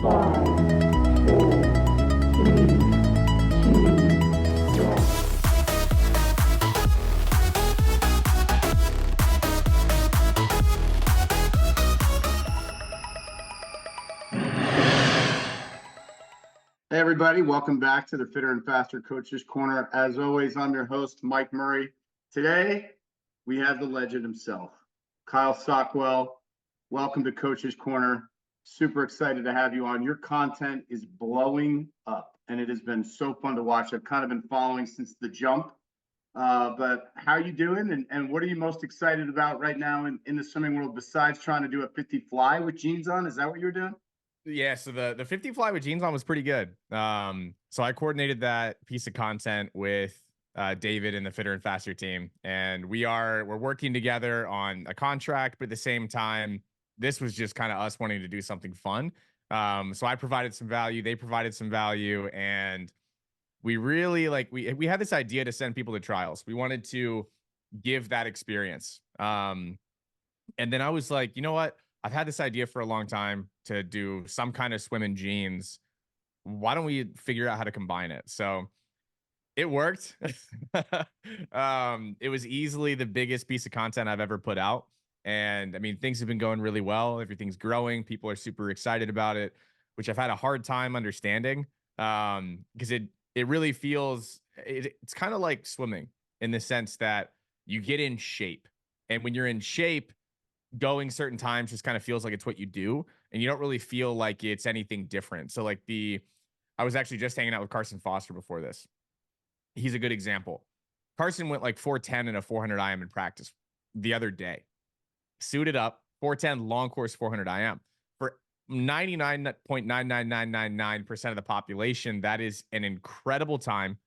Hey everybody, welcome back to the Fitter and Faster Coaches Corner. As always, I'm your host, Mike Murray. Today, we have the legend himself, Kyle Sockwell. Welcome to Coaches Corner. Super excited to have you on. Your content is blowing up, and it has been so fun to watch. I've kind of been following since the jump. But how are you doing, and what are you most excited about right now in the swimming world besides trying to do a 50 fly with jeans on? Is that what you're doing? Yeah, so the 50 fly with jeans on was pretty good. So I coordinated that piece of content with David and the Fitter and Faster team, and we're working together on a contract, but at the same time, this was just kind of us wanting to do something fun. So I provided some value, they provided some value, and we really we had this idea to send people to trials. We wanted to give that experience. And then I was like, you know what? I've had this idea for a long time to do some kind of swim in jeans. Why don't we figure out how to combine it? So it worked. It was easily the biggest piece of content I've ever put out. And I mean, things have been going really well. Everything's growing. People are super excited about it, which I've had a hard time understanding. Because it really feels it's kind of like swimming in the sense that you get in shape. And when you're in shape, going certain times just kind of feels like it's what you do, and you don't really feel like it's anything different. So I was actually just hanging out with Carson Foster before this. He's a good example. Carson went like 410 and a 400 IM in practice the other day, suited up 410 long course 400 IM for 99.99999% of the population. That is an incredible time,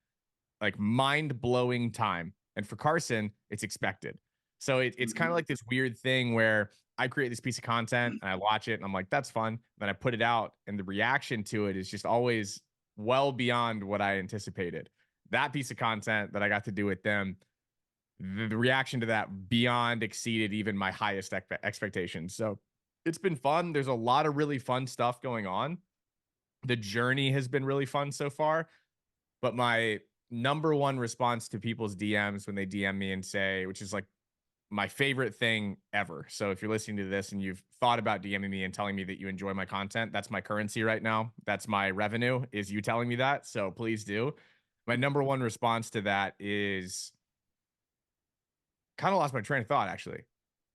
like mind-blowing time. And for Carson, it's expected. So it's kind of like this weird thing where I create this piece of content and I watch it and I'm like, that's fun. Then I put it out and the reaction to it is just always well beyond what I anticipated. That piece of content that I got to do with them, the reaction to that beyond exceeded even my highest expectations. So it's been fun. There's a lot of really fun stuff going on. The journey has been really fun so far, but my number one response to people's DMs when they DM me and say, which is like my favorite thing ever. So if you're listening to this and you've thought about DMing me and telling me that you enjoy my content, that's my currency right now. That's my revenue, is you telling me that. So please do. My number one response to that is kind of lost my train of thought, actually.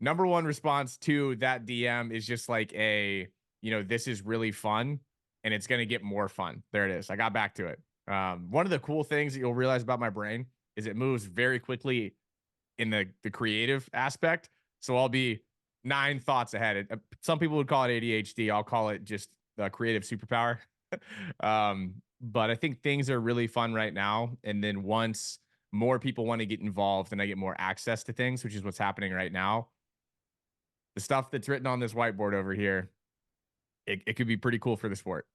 Number one response to that DM is just like this is really fun and it's going to get more fun. There it is. I got back to it. One of the cool things that you'll realize about my brain is it moves very quickly in the creative aspect. So I'll be 9 thoughts ahead. Some people would call it ADHD. I'll call it just a creative superpower. But I think things are really fun right now. And then once more people want to get involved and I get more access to things, which is what's happening right now, the stuff that's written on this whiteboard over here, it could be pretty cool for the sport.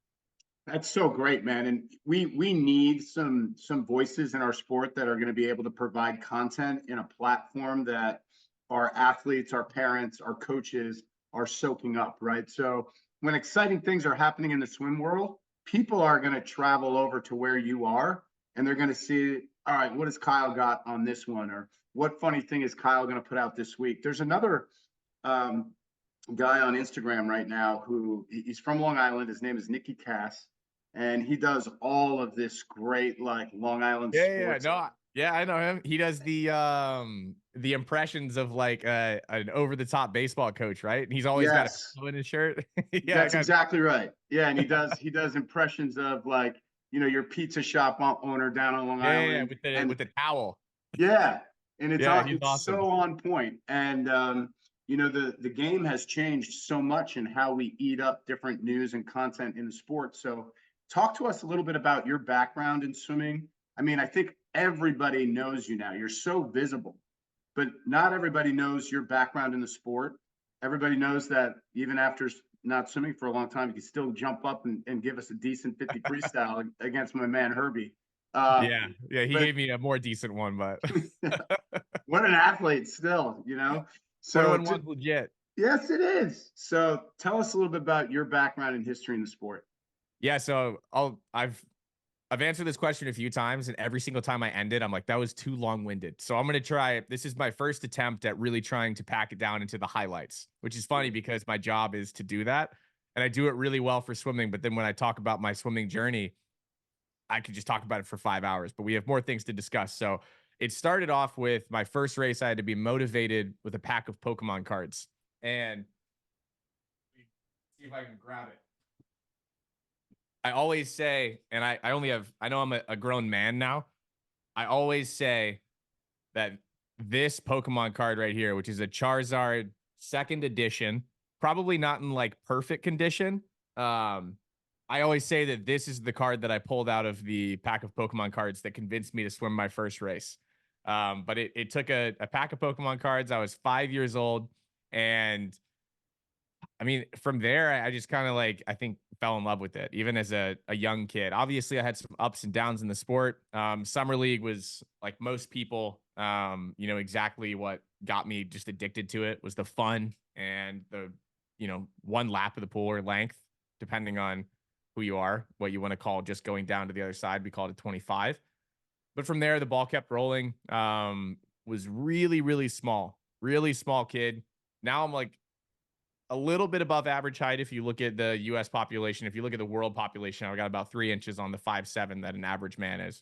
That's so great, man. And we need some voices in our sport that are going to be able to provide content in a platform that our athletes, our parents, our coaches are soaking up, right? So when exciting things are happening in the swim world, people are going to travel over to where you are and they're going to see, all right, what has Kyle got on this one? Or what funny thing is Kyle going to put out this week? There's another guy on Instagram right now who he's from Long Island. His name is Nicky Cass, and he does all of this great like Long Island sports. I know him. He does the impressions of like an over the top baseball coach, right? And he's always got a pillow in his shirt. That's exactly right. Yeah, and he does impressions of like your pizza shop owner down on Long Island with the towel. Yeah, and it's awesome. So on point. And the game has changed so much in how we eat up different news and content in the sport. So talk to us a little bit about your background in swimming. I mean, I think everybody knows you now. You're so visible, but not everybody knows your background in the sport. Everybody knows that even after not swimming for a long time, you can still jump up and give us a decent 50 freestyle against my man Herbie. He gave me a more decent one, but what an athlete still, So one's legit. Yes, it is. So tell us a little bit about your background and history in the sport. Yeah, so I've answered this question a few times, and every single time I end it, I'm like, that was too long-winded. So I'm gonna try. This is my first attempt at really trying to pack it down into the highlights, which is funny because my job is to do that, and I do it really well for swimming. But then when I talk about my swimming journey, I could just talk about it for 5 hours. But we have more things to discuss. So it started off with my first race. I had to be motivated with a pack of Pokemon cards, and see if I can grab it. I always say, and I only have, I know I'm a grown man now. I always say that this Pokemon card right here, which is a Charizard second edition, probably not in like perfect condition. I always say that this is the card that I pulled out of the pack of Pokemon cards that convinced me to swim my first race. But it took a pack of Pokemon cards. I was 5 years old, and I mean, from there, I just kind of like, I think, fell in love with it, even as a young kid. Obviously, I had some ups and downs in the sport. Summer League was like most people, exactly what got me just addicted to it was the fun and the, one lap of the pool or length, depending on who you are, what you want to call just going down to the other side. We called it 25. But from there, the ball kept rolling. Was really small kid. Now I'm like, a little bit above average height if you look at the US population. If you look at the world population, I got about 3 inches on the 5'7" that an average man is.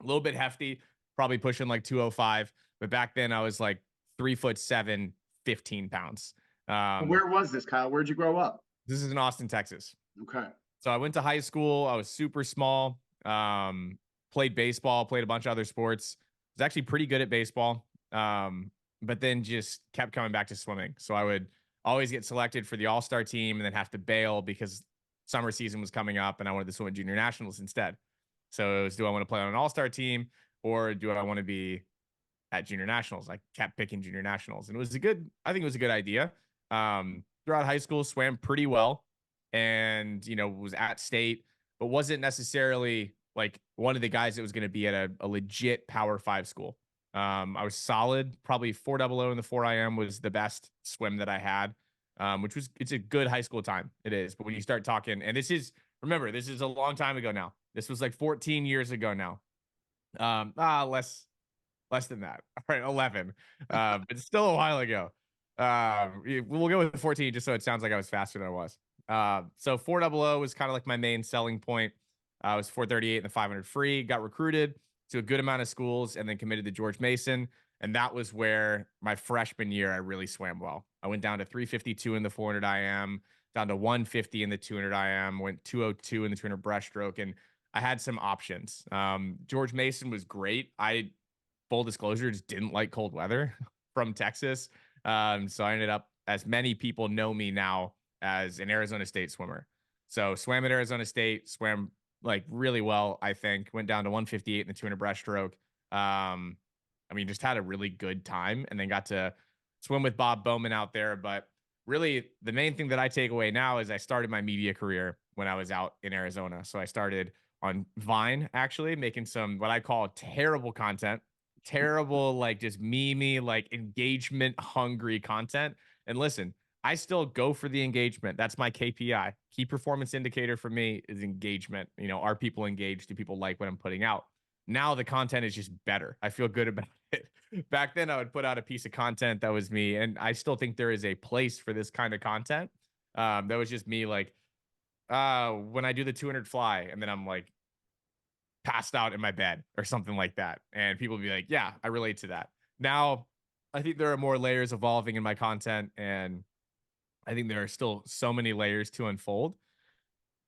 A little bit hefty, probably pushing like 205. But back then I was like 3'7", 15 pounds. Where was this, Kyle? Where'd you grow up? This is in Austin, Texas. Okay. So I went to high school. I was super small. Played baseball, played a bunch of other sports. Was actually pretty good at baseball. But then just kept coming back to swimming. So I would always get selected for the all-star team and then have to bail because summer season was coming up and I wanted to swim at junior nationals instead. So it was, do I want to play on an all-star team or do I want to be at junior nationals? I kept picking junior nationals and I think it was a good idea. Throughout high school, swam pretty well and, was at state, but wasn't necessarily like one of the guys that was going to be at a legit Power 5 school. I was solid, probably 400 in the 4IM was the best swim that I had, it's a good high school time. It is. But when you start talking, and remember, this is a long time ago now. This was like 14 years ago now. Less than that. All right, 11. But it's still a while ago. We'll go with 14 just so it sounds like I was faster than I was. So 400 was kind of like my main selling point. I was 438 in the 500 free, got recruited to a good amount of schools and then committed to George Mason. And that was where my freshman year, I really swam well. I went down to 352 in the 400 IM, down to 150 in the 200 IM, went 202 in the 200 breaststroke. And I had some options. George Mason was great. Full disclosure, just didn't like cold weather from Texas. So I ended up, as many people know me now, as an Arizona State swimmer. So swam at Arizona State, swam like really well, I think. Went down to 158 in the 200 breaststroke. Just had a really good time and then got to swim with Bob Bowman out there. But really, the main thing that I take away now is I started my media career when I was out in Arizona. So I started on Vine, actually, making some what I call terrible content, terrible, like just meme, like engagement hungry content. And listen, I still go for the engagement. That's my KPI. Key performance indicator for me is engagement. Are people engaged? Do people like what I'm putting out? Now the content is just better. I feel good about it. Back then, I would put out a piece of content that was me. And I still think there is a place for this kind of content. That was just me, like, when I do the 200 fly, and then I'm like, passed out in my bed or something like that. And people would be like, yeah, I relate to that. Now, I think there are more layers evolving in my content, and I think there are still so many layers to unfold.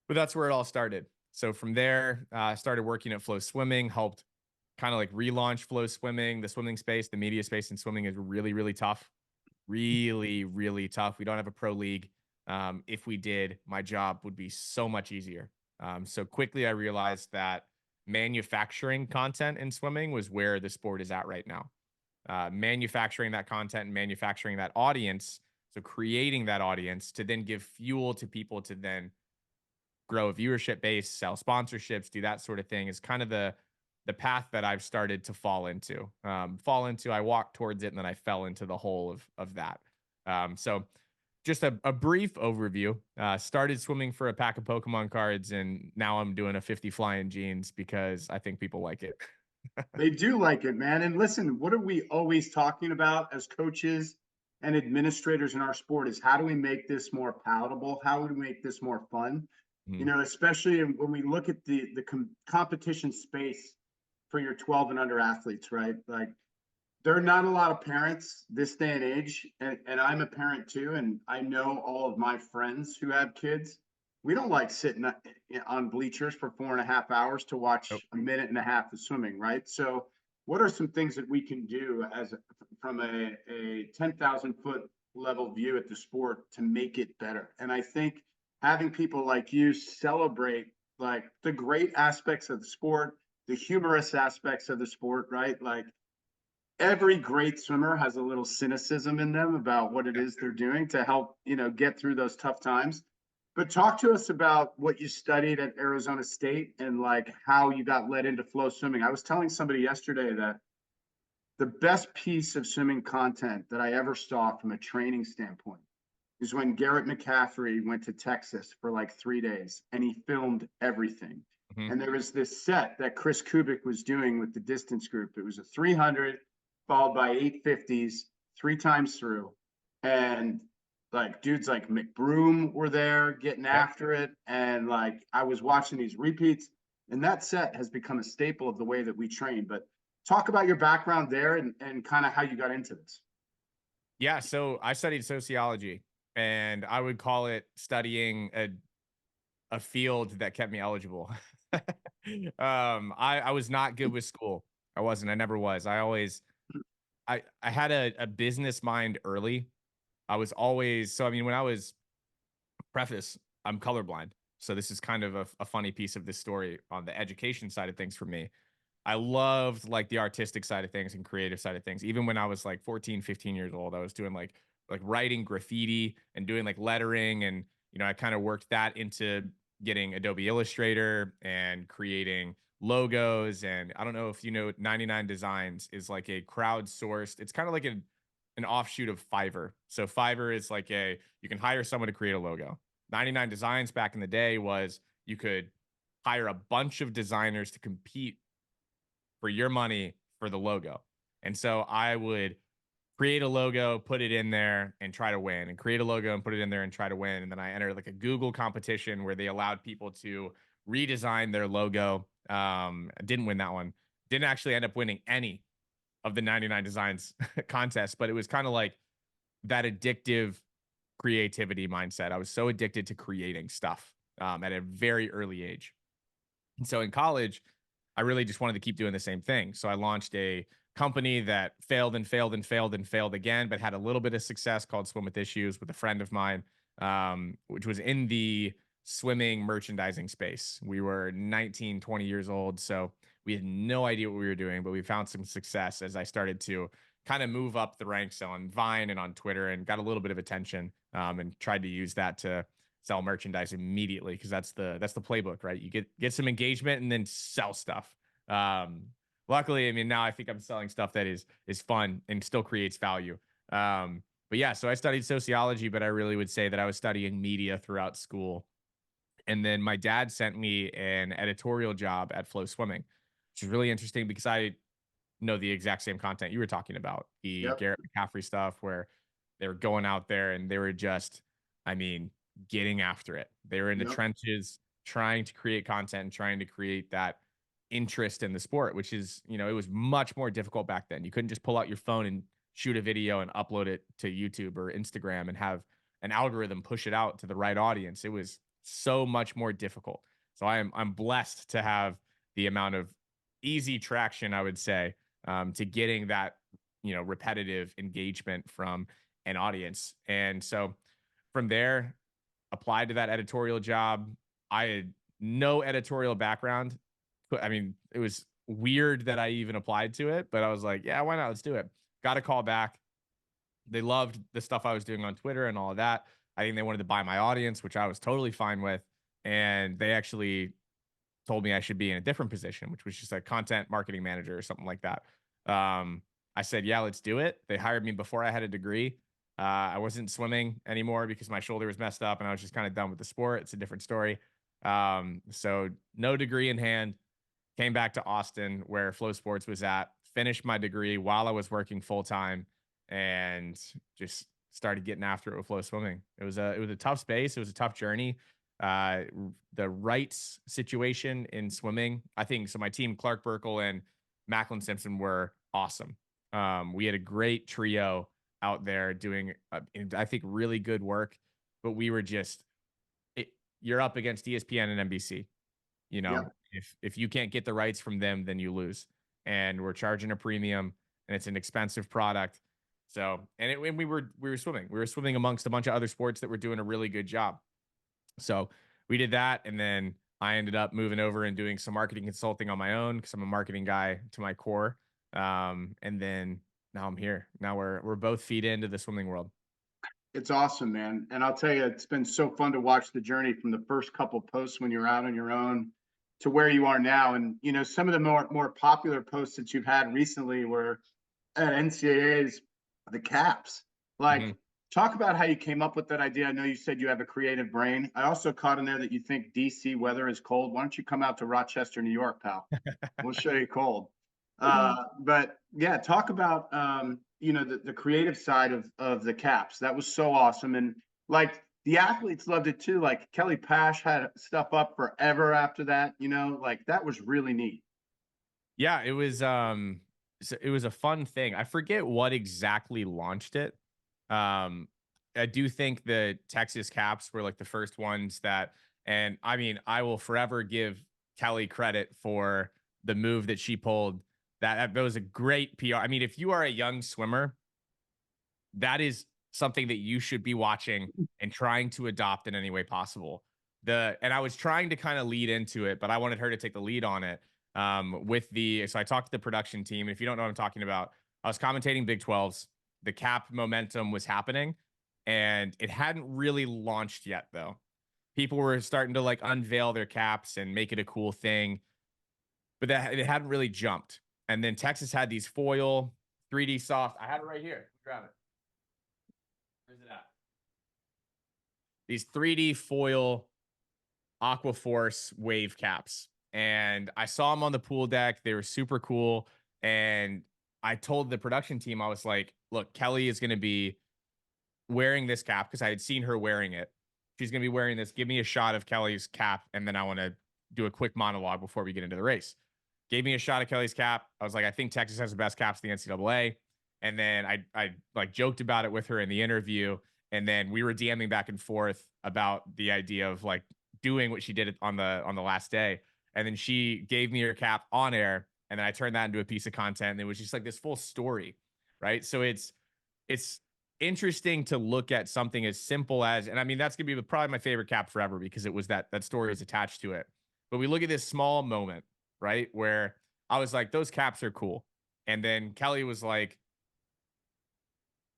But that's where it all started. So from there, I started working at Flow Swimming, helped kind of like relaunch Flow Swimming. The swimming space, the media space in swimming is really, really tough. Really, really tough. We don't have a pro league. If we did, my job would be so much easier. So quickly, I realized that manufacturing content in swimming was where the sport is at right now. Manufacturing that content and manufacturing that audience. So creating that audience to then give fuel to people to then grow a viewership base, sell sponsorships, do that sort of thing is kind of the path that I've started to fall into. I walked towards it and then I fell into the hole of that. So just a brief overview. Started swimming for a pack of Pokemon cards, and now I'm doing a 50 flying jeans because I think people like it. They do like it, man. And listen, what are we always talking about as coaches and administrators in our sport is how do we make this more palatable? How do we make this more fun? You Mhm. know, especially when we look at the competition space for your 12 and under athletes, right? Like there are not a lot of parents this day and age, and I'm a parent too, and I know all of my friends who have kids. We don't like sitting on bleachers for 4.5 hours to Nope. watch a minute and a half of swimming, right? So, what are some things that we can do from a 10,000 foot level view at the sport to make it better? And I think having people like you celebrate like the great aspects of the sport, the humorous aspects of the sport, right? Like every great swimmer has a little cynicism in them about what it is they're doing to help, get through those tough times. But talk to us about what you studied at Arizona State and like how you got led into flow swimming. I was telling somebody yesterday that the best piece of swimming content that I ever saw from a training standpoint is when Garrett McCaffrey went to Texas for like 3 days and he filmed everything. Mhm. And there was this set that Chris Kubik was doing with the distance group. It was a 300 followed by 850s 3 times through. And like dudes like McBroom were there getting Yep. after it. And like I was watching these repeats, and that set has become a staple of the way that we train. But talk about your background there and kind of how you got into this. Yeah. So I studied sociology, and I would call it studying a field that kept me eligible. I was not good with school. I wasn't. I never was. I had a business mind early. I was always so. I mean, when I was preface, I'm colorblind, so this is kind of a funny piece of this story on the education side of things for me. I loved like the artistic side of things and creative side of things. Even when I was like 14, 15 years old, I was doing like writing graffiti and doing like lettering, and I kind of worked that into getting Adobe Illustrator and creating logos. And I don't know if you know, 99 Designs is like a crowdsourced, it's kind of like an offshoot of Fiverr. So Fiverr is like you can hire someone to create a logo. 99 Designs back in the day was you could hire a bunch of designers to compete for your money for the logo. And so I would create a logo, put it in there and try to win, and create a logo and put it in there and try to win. And then I entered like a Google competition where they allowed people to redesign their logo. I didn't win that one. Didn't actually end up winning any of the 99 Designs contest, but it was kind of like that addictive creativity mindset. I was so addicted to creating stuff at a very early age. And so in college, I really just wanted to keep doing the same thing. So I launched a company that failed and failed and failed and failed again, but had a little bit of success called Swim with Issues with a friend of mine, which was in the swimming merchandising space. We were 19, 20 years old. So we had no idea what we were doing, but we found some success as I started to kind of move up the ranks on Vine and on Twitter and got a little bit of attention, and tried to use that to sell merchandise immediately because that's the playbook, right? You get some engagement and then sell stuff. Um, Luckily, I mean, now I think I'm selling stuff that is fun and still creates value. But yeah, so I studied sociology, but I really would say that I was studying media throughout school. And then my dad sent me an editorial job at Flow Swimming, which is really interesting because I know the exact same content you were talking about, the Yep. Garrett McCaffrey stuff where they were going out there and they were just, I mean, getting after it. They were in the Yep. trenches trying to create content and trying to create that interest in the sport, which is, it was much more difficult back then. You couldn't just pull out your phone and shoot a video and upload it to YouTube or Instagram and have an algorithm push it out to the right audience. It was so much more difficult. So I'm blessed to have the amount of easy traction, I would say, to getting that repetitive engagement from an audience. And so from there, applied to that editorial job. I had no editorial background. I mean, it was weird that I even applied to it, but I was like, yeah, why not? Let's do it. Got a call back. They loved the stuff I was doing on Twitter and all of that. I think they wanted to buy my audience, which I was totally fine with. And they actually told me I should be in a different position, which was just a content marketing manager or something like that. I said, yeah, let's do it. They hired me before I had a degree. I wasn't swimming anymore because my shoulder was messed up and I was just kind of done with the sport. It's a different story. So no degree in hand, came back to Austin where Flow Sports was at, finished my degree while I was working full time, and just started getting after it with Flow Swimming. It was a tough space. It was a tough journey. The rights situation in swimming, I think. So my team, Clark Burkle and Macklin Simpson, were awesome. We had a great trio out there doing, I think, really good work. But we were just, you're up against ESPN and NBC. You Yep. know, if you can't get the rights from them, then you lose. And we're charging a premium, and it's an expensive product. So, and we were swimming. We were swimming amongst a bunch of other sports that were doing a really good job. So we did that, and then I ended up moving over and doing some marketing consulting on my own because I'm a marketing guy to my core. And then now I'm here. Now we're both feet into the swimming world. It's awesome, man. And I'll tell you, it's been so fun to watch the journey from the first couple posts when you're out on your own to where you are now. And, some of the more popular posts that you've had recently were at NCAA's, the caps. Mhm. Like, talk about how you came up with that idea. I know you said you have a creative brain. I also caught in there that you think DC weather is cold. Why don't you come out to Rochester, New York, pal? We'll show you cold. But yeah, talk about the creative side of the caps. That was so awesome, and like the athletes loved it too. Like Kelly Pash had stuff up forever after that. Like that was really neat. Yeah, it was a fun thing. I forget what exactly launched it. Um I do think the Texas Caps were like the first ones that, and I mean, I will forever give Kelly credit for the move that she pulled. That was a great PR. I mean, if you are a young swimmer, that is something that you should be watching and trying to adopt in any way possible. And I was trying to kind of lead into it, but I wanted her to take the lead on it. So I talked to the production team. And if you don't know what I'm talking about, I was commentating Big 12s. The cap momentum was happening, and it hadn't really launched yet, though. People were starting to like unveil their caps and make it a cool thing, but that it hadn't really jumped. And then Texas had these foil 3D soft. I had it right here. Grab it. Where's it at? These 3D foil Aquaforce wave caps. And I saw them on the pool deck. They were super cool. And I told the production team, I was like, look, Kelly is going to be wearing this cap because I had seen her wearing it. She's going to be wearing this. Give me a shot of Kelly's cap. And then I want to do a quick monologue before we get into the race. Gave me a shot of Kelly's cap. I was like, I think Texas has the best caps in the NCAA. And then I like joked about it with her in the interview. And then we were DMing back and forth about the idea of like doing what she did on the last day. And then she gave me her cap on air. And then I turned that into a piece of content. And it was just like this full story. Right. So it's interesting to look at something as simple as, and I mean, that's gonna be probably my favorite cap forever because it was that story is attached to it. But we look at this small moment, right? Where I was like, those caps are cool. And then Kelly was like,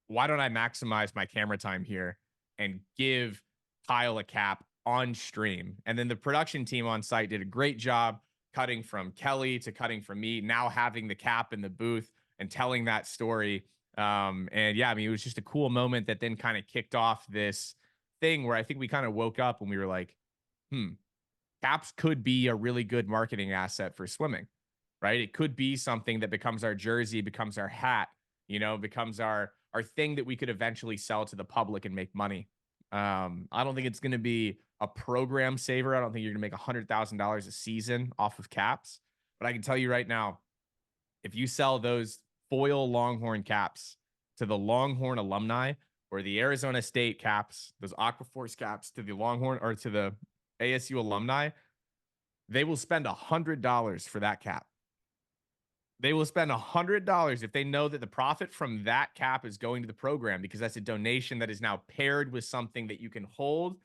why don't I maximize my camera time here and give Kyle a cap on stream? And then the production team on site did a great job cutting from Kelly to cutting from me, now having the cap in the booth and telling that story. And yeah, I mean, it was just a cool moment that then kind of kicked off this thing where I think we kind of woke up and we were like, caps could be a really good marketing asset for swimming, right? It could be something that becomes our jersey, becomes our hat, becomes our thing that we could eventually sell to the public and make money. I don't think it's going to be a program saver. I don't think you're going to make $100,000 a season off of caps. But I can tell you right now, if you sell those foil Longhorn caps to the Longhorn alumni or the Arizona State caps, those Aquaforce caps to the Longhorn or to the ASU alumni, they will spend $100 for that cap. They will spend $100 if they know that the profit from that cap is going to the program because that's a donation that is now paired with something that you can hold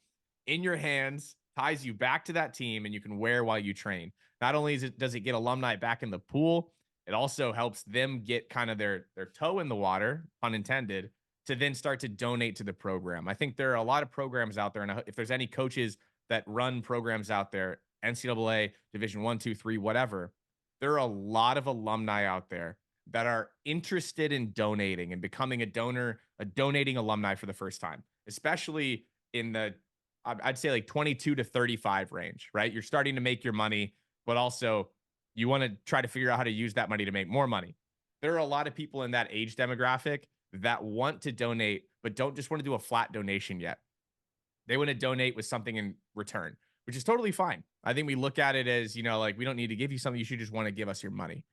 in your hands, ties you back to that team, and you can wear while you train. Not only does it get alumni back in the pool, it also helps them get kind of their toe in the water, pun intended, to then start to donate to the program. I think there are a lot of programs out there, and if there's any coaches that run programs out there, NCAA, Division 1, 2, 3, whatever, there are a lot of alumni out there that are interested in donating and becoming a donor, a donating alumni for the first time, especially in the, I'd say like 22 to 35 range, right? You're starting to make your money, but also you want to try to figure out how to use that money to make more money. There are a lot of people in that age demographic that want to donate, but don't just want to do a flat donation yet. They want to donate with something in return, which is totally fine. I think we look at it as, like we don't need to give you something. You should just want to give us your money.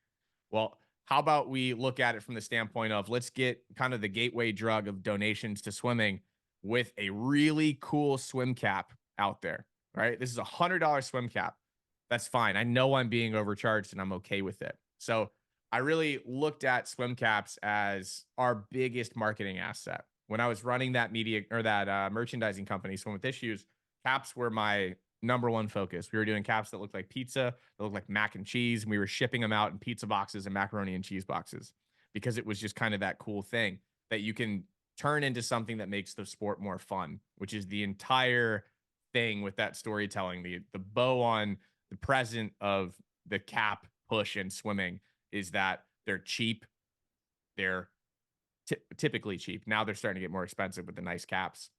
Well, how about we look at it from the standpoint of let's get kind of the gateway drug of donations to swimming with a really cool swim cap out there, right? This is $100 swim cap. That's fine. I know I'm being overcharged and I'm okay with it. So I really looked at swim caps as our biggest marketing asset. When I was running that media or that merchandising company, Swim with Issues, caps were my number one focus. We were doing caps that looked like pizza, that looked like mac and cheese, and we were shipping them out in pizza boxes and macaroni and cheese boxes because it was just kind of that cool thing that you can turn into something that makes the sport more fun, which is the entire thing with that storytelling. The bow on the present of the cap push in swimming is that they're cheap. They're typically cheap. Now they're starting to get more expensive with the nice caps.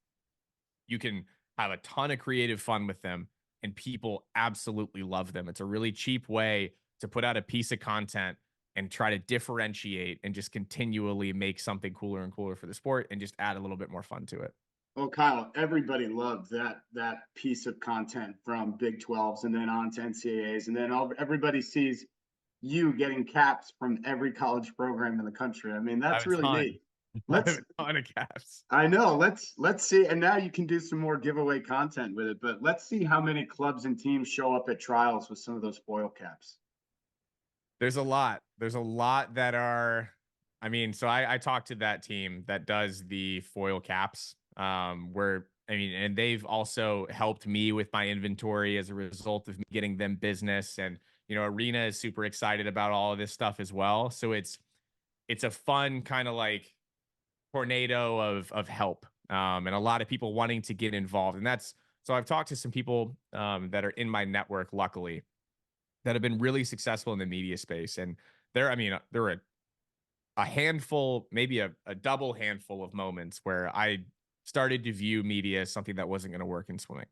You can have a ton of creative fun with them, and people absolutely love them. It's a really cheap way to put out a piece of content and try to differentiate and just continually make something cooler and cooler for the sport and just add a little bit more fun to it. Well, Kyle, everybody loved that piece of content from Big 12s and then on to NCAAs, and then everybody sees you getting caps from every college program in the country. I mean, I that's have a really ton. neat. I Let's have a ton of caps. I know. Let's see. And now you can do some more giveaway content with it. But let's see how many clubs and teams show up at trials with some of those foil caps. There's a lot. There's a lot that are, I mean, so I talked to that team that does the foil caps, where, I mean, and they've also helped me with my inventory as a result of me getting them business. And, Arena is super excited about all of this stuff as well. So it's a fun kind of like tornado of help, and a lot of people wanting to get involved. And that's, so I've talked to some people that are in my network, luckily, that have been really successful in the media space. And there, I mean, there were a handful, maybe a double handful of moments where I started to view media as something that wasn't going to work in swimming.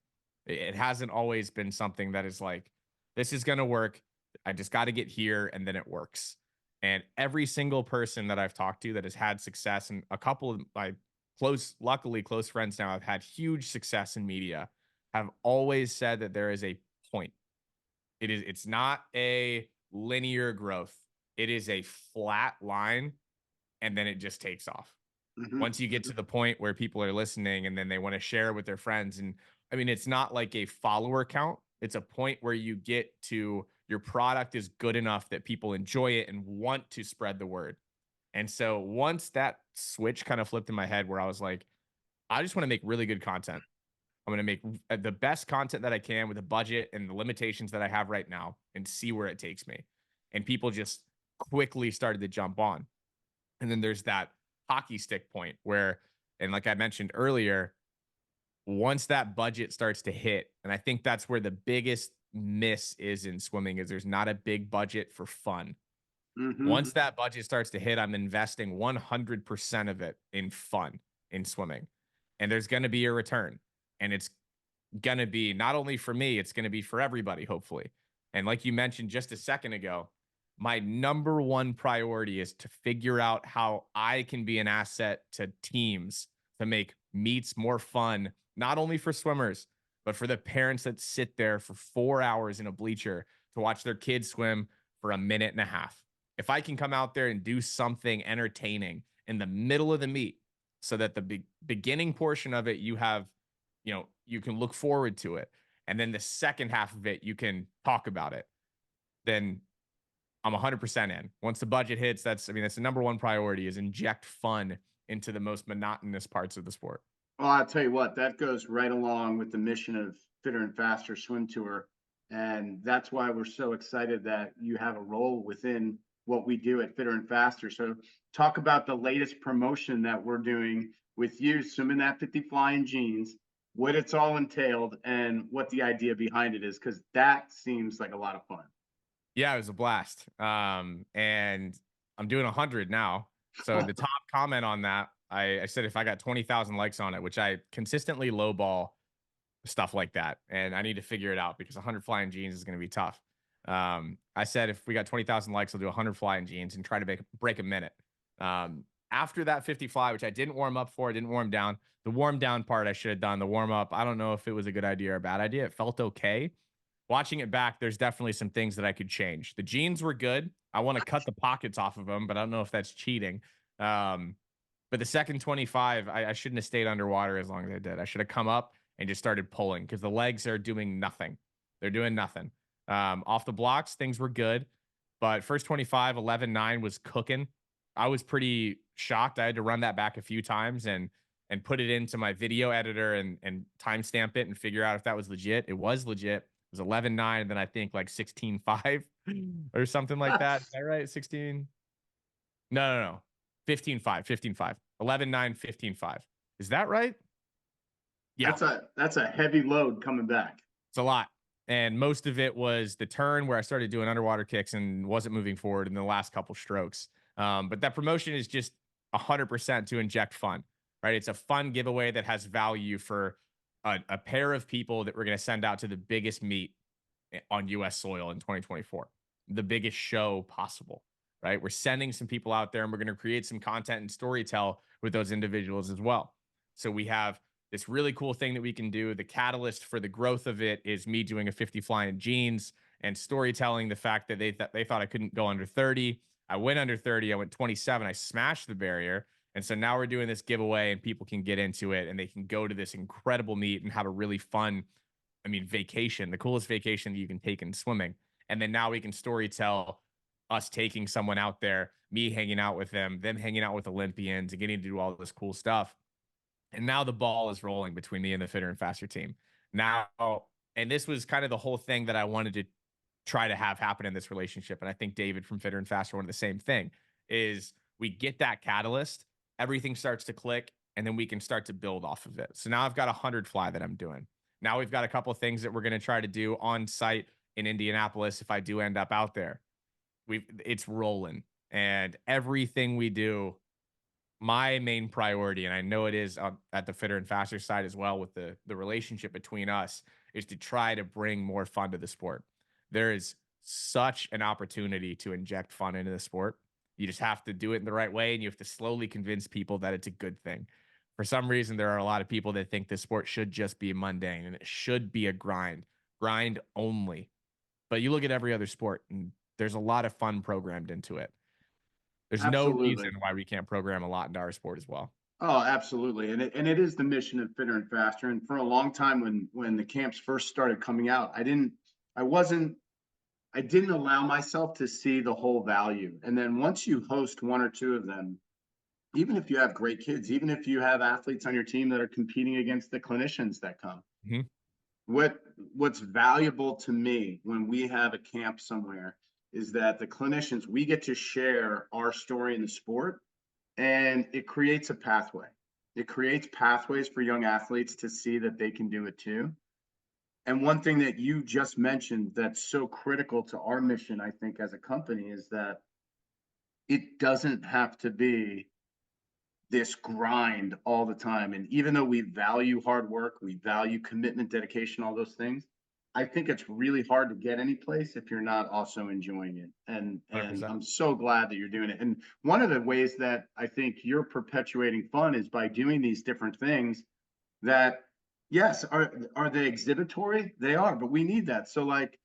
It hasn't always been something that is like, this is going to work. I just got to get here and then it works. And every single person that I've talked to that has had success, and a couple of my luckily close friends now have had huge success in media, have always said that there is a point. It's not a linear growth. It is a flat line, and then it just takes off. Mm-hmm. Once you get to the point where people are listening and then they want to share with their friends. And I mean, it's not like a follower count. It's a point where you get to your product is good enough that people enjoy it and want to spread the word. And so once that switch kind of flipped in my head where I was like, I just want to make really good content. I'm going to make the best content that I can with the budget and the limitations that I have right now and see where it takes me. And people just quickly started to jump on. And then there's that hockey stick point where, and like I mentioned earlier, once that budget starts to hit, and I think that's where the biggest miss is in swimming, is there's not a big budget for fun. Mm-hmm. Once that budget starts to hit, I'm investing 100% of it in fun in swimming. And there's going to be a return. And it's going to be not only for me, it's going to be for everybody, hopefully. And like you mentioned just a second ago, my number one priority is to figure out how I can be an asset to teams to make meets more fun, not only for swimmers, but for the parents that sit there for 4 hours in a bleacher to watch their kids swim for a minute and a half. If I can come out there and do something entertaining in the middle of the meet so that the beginning portion of it, you have, you can look forward to it. And then the second half of it, you can talk about it. Then I'm 100% in. Once the budget hits, that's the number one priority, is inject fun into the most monotonous parts of the sport. Well, I'll tell you what, that goes right along with the mission of Fitter and Faster Swim Tour. And that's why we're so excited that you have a role within what we do at Fitter and Faster. So talk about the latest promotion that we're doing with you, Swimming That 50 Flying Jeans, what it's all entailed and what the idea behind it is, because that seems like a lot of fun. Yeah, it was a blast. And I'm doing 100 now. So the top comment on that, I said if I got 20,000 likes on it, which I consistently lowball stuff like that, and I need to figure it out because 100 flying jeans is going to be tough. I said if we got 20,000 likes, I'll do 100 flying jeans and try to break a minute. After that 50 fly, which I didn't warm up for, I didn't warm down. The warm down part I should have done. The warm up, I don't know if it was a good idea or a bad idea. It felt okay. Watching it back, there's definitely some things that I could change. The jeans were good. I want to cut the pockets off of them, but I don't know if that's cheating. But the second 25, I shouldn't have stayed underwater as long as I did. I should have come up and just started pulling because the legs are doing nothing. They're doing nothing. Off the blocks, things were good. But first 25, 11.9 was cooking. I was pretty shocked. I had to run that back a few times and put it into my video editor and timestamp it and figure out if that was legit. It was legit. It was 11.9, and then I think like 16.5 or something like that. Is that right? 16? No. 15.5, 15.5. 11.9, 15.5. Is that right? Yeah. That's a heavy load coming back. It's a lot. And most of it was the turn where I started doing underwater kicks and wasn't moving forward in the last couple strokes. But that promotion is just 100% to inject fun, right? It's a fun giveaway that has value for a pair of people that we're going to send out to the biggest meet on US soil in 2024, the biggest show possible, right? We're sending some people out there and we're going to create some content and storytell with those individuals as well. So we have this really cool thing that we can do. The catalyst for the growth of it is me doing a 50 flying jeans and storytelling the fact that they thought I couldn't go under 30. I went under 30. I went 27. I smashed the barrier. And so now we're doing this giveaway and people can get into it and they can go to this incredible meet and have a really fun, vacation, the coolest vacation that you can take in swimming. And then now we can storytell us taking someone out there, me hanging out with them hanging out with Olympians and getting to do all this cool stuff. And now the ball is rolling between me and the Fitter and Faster team. Now, and this was kind of the whole thing that I wanted to try to have happen in this relationship. And I think David from Fitter and Faster wanted the same thing, is we get that catalyst, everything starts to click, and then we can start to build off of it. So now I've got 100 fly that I'm doing. Now we've got a couple of things that we're going to try to do on site in Indianapolis if I do end up out there. It's rolling. And everything we do, my main priority, and I know it is at the Fitter and Faster side as well with the relationship between us, is to try to bring more fun to the sport. There is such an opportunity to inject fun into the sport. You just have to do it in the right way, and you have to slowly convince people that it's a good thing. For some reason, there are a lot of people that think this sport should just be mundane and it should be a grind only. But you look at every other sport, and there's a lot of fun programmed into it. There's no reason why we can't program a lot into our sport as well. Oh, absolutely. And it is the mission of Fitter and Faster. And for a long time when the camps first started coming out, I didn't allow myself to see the whole value. And then once you host one or two of them, even if you have great kids, even if you have athletes on your team that are competing against the clinicians that come, what's valuable to me when we have a camp somewhere is that the clinicians, we get to share our story in the sport, and it creates a pathway. It creates pathways for young athletes to see that they can do it too. And one thing that you just mentioned that's so critical to our mission, I think, as a company, is that it doesn't have to be this grind all the time. And even though we value hard work, we value commitment, dedication, all those things, I think it's really hard to get any place if you're not also enjoying it. And 100%. I'm so glad that you're doing it. And one of the ways that I think you're perpetuating fun is by doing these different things that, yes, are they exhibitory? They are, but we need that. So like,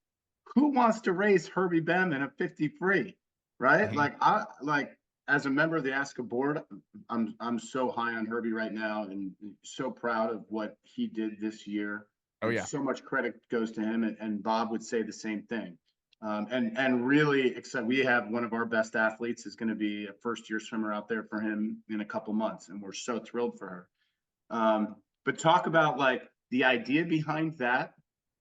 who wants to race Herbie Behm in a 50 free, right? Like as a member of the ASCA board, I'm so high on Herbie right now and so proud of what he did this year. Oh yeah. So much credit goes to him, and Bob would say the same thing. And really except we have one of our best athletes is going to be a first-year swimmer out there for him in a couple months, and we're so thrilled for her. But talk about like the idea behind that,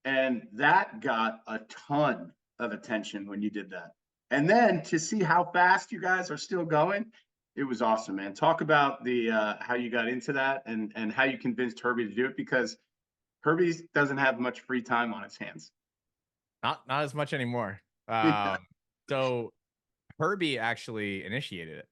and that got a ton of attention when you did that. And then to see how fast you guys are still going, it was awesome, man. Talk about the how you got into that and how you convinced Herbie to do it, because Herbie doesn't have much free time on his hands. Not as much anymore. So Herbie actually initiated it.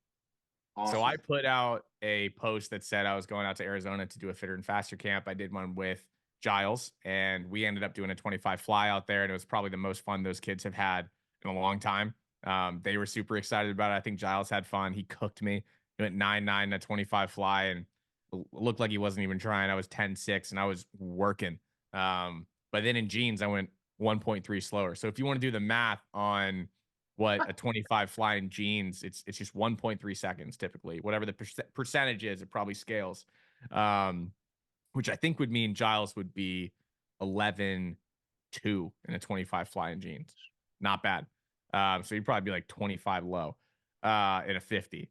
So Awesome. I put out a post that said I was going out to Arizona to do a fitter and faster camp. I did one with Giles, and we ended up doing a 25 fly out there, and it was probably the most fun those kids have had in a long time. They were super excited about it. I think Giles had fun. He cooked me. He went 9.9 a 25 fly, and looked like he wasn't even trying. I was 10.6, and I was working. But then in jeans, I went 1.3 slower. So if you want to do the math on what a 25 fly in jeans, it's just 1.3 seconds typically. Whatever the percentage is, it probably scales. Which I think would mean Giles would be 11.2 in a 25 fly in jeans. Not bad. So you'd probably be like 25 low in a 50.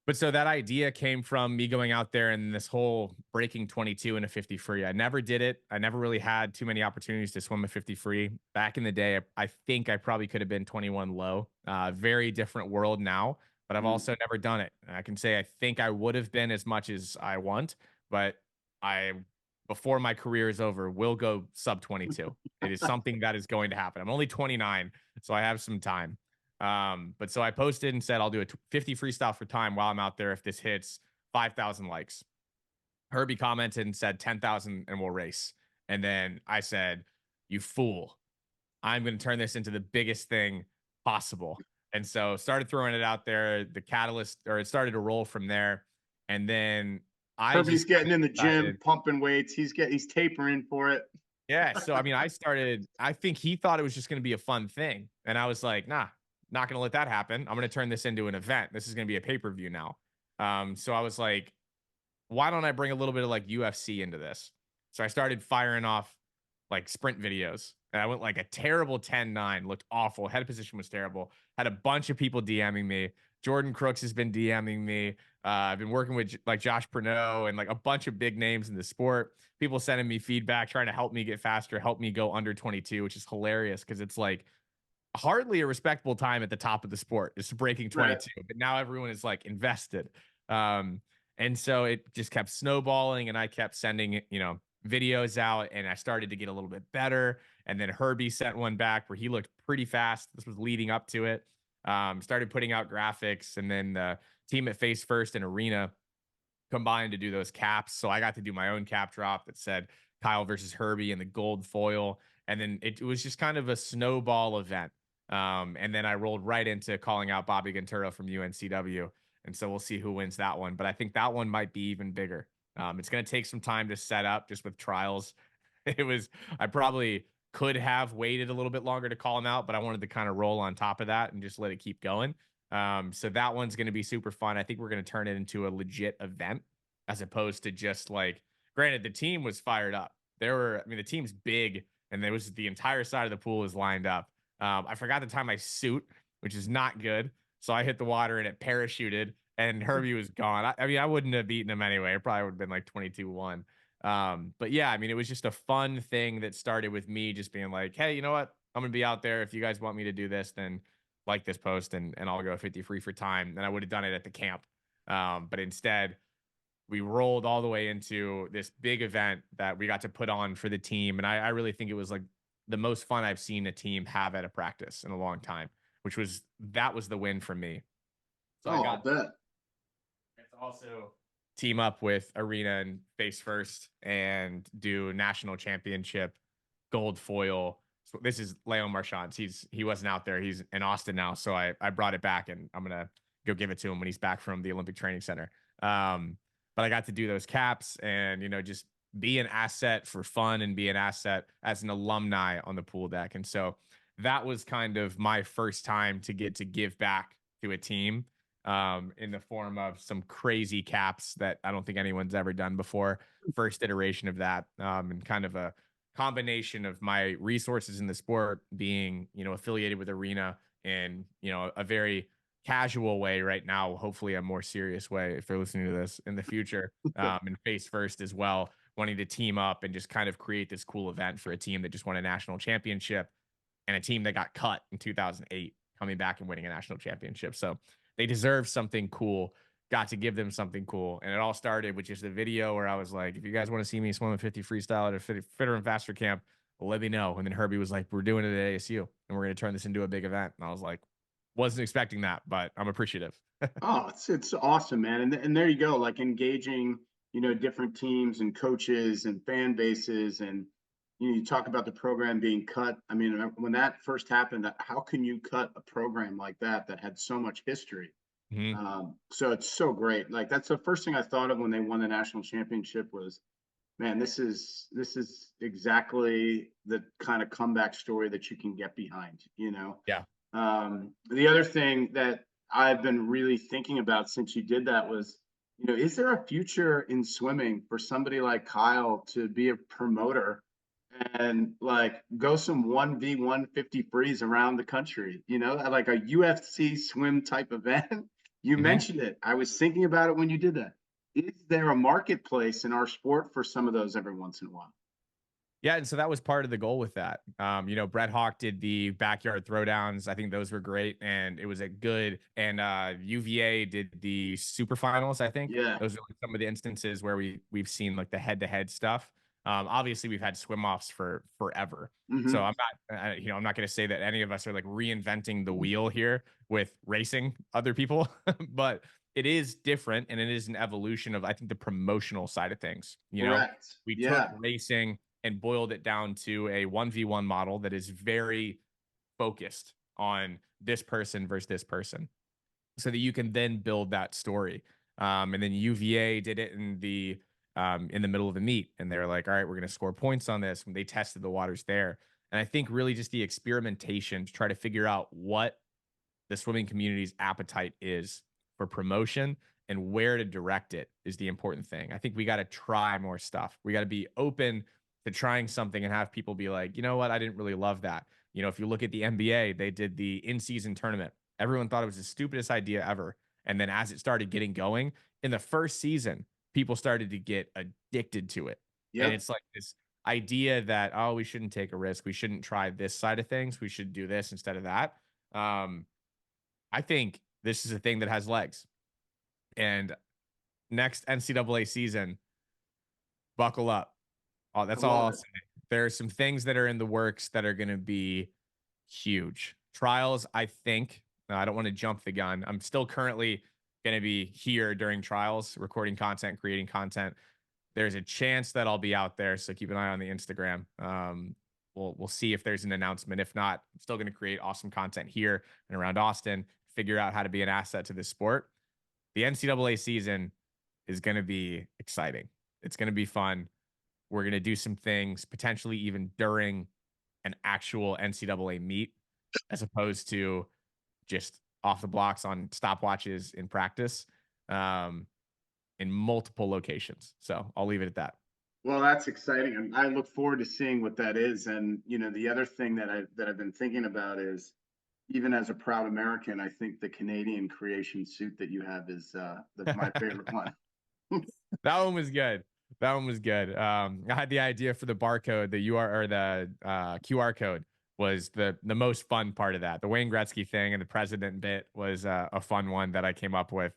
But so that idea came from me going out there and this whole breaking 22 in a 50 free. I never did it. I never really had too many opportunities to swim a 50 free. Back in the day, I think I probably could have been 21 low. Very different world now, but I've also never done it. And I can say I think I would have been as much as I want, but I, before my career is over, will go sub 22. It is something that is going to happen. I'm only 29, so I have some time. But so I posted and said I'll do a 50 freestyle for time while I'm out there if this hits 5,000 likes. Herbie commented and said 10,000 and we'll race. And then I said, "You fool. I'm going to turn this into the biggest thing possible." And so started throwing it out there. The catalyst, or it started to roll from there. And then I Herbie's just getting in the gym, decided, pumping weights. He's tapering for it. yeah. So, I mean, I think he thought it was just going to be a fun thing. And I was like, nah, not going to let that happen. I'm going to turn this into an event. This is going to be a pay-per-view now. So I was like, why don't I bring a little bit of like UFC into this? So I started firing off like sprint videos. And I went like a terrible 10.9, looked awful. Head position was terrible. Had a bunch of people DMing me. Jordan Crooks has been DMing me. I've been working with like Josh Pernot and like a bunch of big names in the sport. People sending me feedback, trying to help me get faster, help me go under 22, which is hilarious because it's like hardly a respectable time at the top of the sport is breaking 22. Right. But now everyone is like invested. And so it just kept snowballing, and I kept sending, videos out, and I started to get a little bit better. And then Herbie sent one back where he looked pretty fast. This was leading up to it. Started putting out graphics, and then the team at Face First and Arena combined to do those caps. So I got to do my own cap drop that said Kyle versus Herbie in the gold foil. And then it was just kind of a snowball event. And then I rolled right into calling out Bobby Genturo from UNCW. And so we'll see who wins that one. But I think that one might be even bigger. It's going to take some time to set up just with trials. I probably could have waited a little bit longer to call him out, but I wanted to kind of roll on top of that and just let it keep going. So that one's going to be super fun. I think we're going to turn it into a legit event as opposed to just like, granted, the team was fired up. The team's big, and there was the entire side of the pool is lined up. I forgot to tie my suit, which is not good. So I hit the water and it parachuted, and Herbie was gone. I wouldn't have beaten him anyway. It probably would have been like 22-1. But yeah, it was just a fun thing that started with me just being like, hey, you know what? I'm going to be out there. If you guys want me to do this, then like this post and I'll go 50 free for time. And I would have done it at the camp. But instead, we rolled all the way into this big event that we got to put on for the team. And I really think it was like the most fun I've seen a team have at a practice in a long time, that was the win for me. So I got to also team up with Arena and Face First and do national championship gold foil. So this is Leon Marchand. He wasn't out there. He's in Austin now. So I brought it back, and I'm going to go give it to him when he's back from the Olympic Training Center. But I got to do those caps and, just be an asset for fun and be an asset as an alumni on the pool deck. And so that was kind of my first time to get to give back to a team in the form of some crazy caps that I don't think anyone's ever done before. First iteration of that, and kind of a combination of my resources in the sport being, affiliated with Arena in, a very casual way right now, hopefully a more serious way if they're listening to this in the future, and Face First as well, wanting to team up and just kind of create this cool event for a team that just won a national championship and a team that got cut in 2008 coming back and winning a national championship. So they deserve something cool. Got to give them something cool. And it all started with just a video where I was like, if you guys want to see me swim a 50 freestyle at a fitter and faster camp, let me know. And then Herbie was like, we're doing it at ASU and we're going to turn this into a big event. And I was like, wasn't expecting that, but I'm appreciative. Oh, it's awesome, man. And there you go, like engaging, different teams and coaches and fan bases. And you talk about the program being cut. I mean, when that first happened, how can you cut a program like that had so much history? Mhm. So it's so great. Like that's the first thing I thought of when they won the national championship was, man, this is exactly the kind of comeback story that you can get behind. Yeah. The other thing that I've been really thinking about since you did that was, is there a future in swimming for somebody like Kyle to be a promoter and like go some 1v1 50 frees around the country, like a UFC swim type event? You Mhm. mentioned it. I was thinking about it when you did that. Is there a marketplace in our sport for some of those every once in a while? Yeah, and so that was part of the goal with that. Brett Hawk did the backyard throwdowns. I think those were great, and it was a good. And UVA did the super finals. I think Yeah. those are like some of the instances where we've seen like the head to head stuff. Obviously, we've had swim offs for forever. So Hmm. I'm not going to say that any of us are like reinventing the wheel here with racing other people, but it is different, and it is an evolution of I think the promotional side of things. Correct. We took Yeah. racing and boiled it down to a 1v1 model that is very focused on this person versus this person so that you can then build that story. And then UVA did it in the middle of the meet, and they're like, all right, we're going to score points on this when they tested the waters there. And I think really just the experimentation to try to figure out what the swimming community's appetite is for promotion and where to direct it is the important thing. I think we got to try more stuff. We got to be open to trying something and have people be like, you know what, I didn't really love that. If you look at the NBA, they did the in-season tournament. Everyone thought it was the stupidest idea ever. And then as it started getting going in the first season, people started to get addicted to it. And Yep. it's like this idea that, oh, we shouldn't take a risk. We shouldn't try this side of things. We should do this instead of that. Um, I think this is a thing that has legs. And next NCAA season, buckle up. Oh, I that's all love I'll it. say. There are some things that are in the works that are going to be huge. Trials, I think. I don't want to jump the gun. I'm still currently going to be here during trials, recording content, creating content. There's a chance that I'll be out there, so keep an eye on the Instagram. We'll see if there's an announcement. If not, I'm still going to create awesome content here and around Austin. Figure out how to be an asset to this sport. The NCAA season is going to be exciting. It's going to be fun. We're going to do some things potentially even during an actual NCAA meet, as opposed to just off the blocks on stopwatches in practice. Um, in multiple locations. So I'll leave it at that. Well, that's exciting. And I look forward to seeing what that is. And the other thing that I've been thinking about is, even as a proud American, I think the Canadian creation suit that you have is my favorite one. That one was good. That one was good. I had the idea for the barcode, the UR or the QR code was the most fun part of that. The Wayne Gretzky thing and the president bit was a fun one that I came up with.